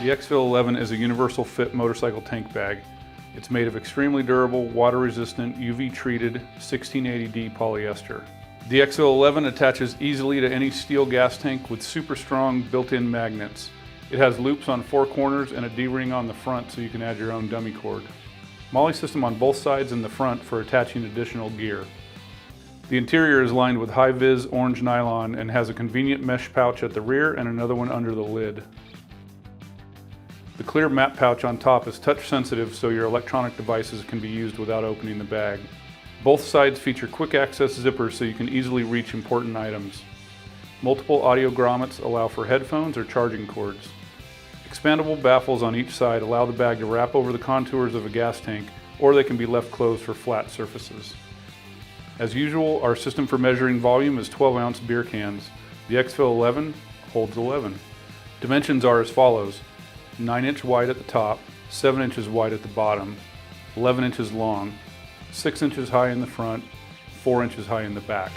The EXFIL-11 is a universal fit motorcycle tank bag. It's made of extremely durable, water-resistant, UV-treated 1680D polyester. The EXFIL-11 attaches easily to any steel gas tank with super strong built-in magnets. It has loops on 4 corners and a D-ring on the front so you can add your own dummy cord. Molly system on both sides and the front for attaching additional gear. The interior is lined with high-vis orange nylon and has a convenient mesh pouch at the rear and another one under the lid. The clear map pouch on top is touch sensitive so your electronic devices can be used without opening the bag. Both sides feature quick access zippers so you can easily reach important items. Multiple audio grommets allow for headphones or charging cords. Expandable baffles on each side allow the bag to wrap over the contours of a gas tank, or they can be left closed for flat surfaces. As usual, our system for measuring volume is 12-ounce beer cans. The EXFIL-11 holds 11. Dimensions are as follows: 9-inch wide at the top, 7 inches wide at the bottom, 11 inches long, 6 inches high in the front, 4 inches high in the back.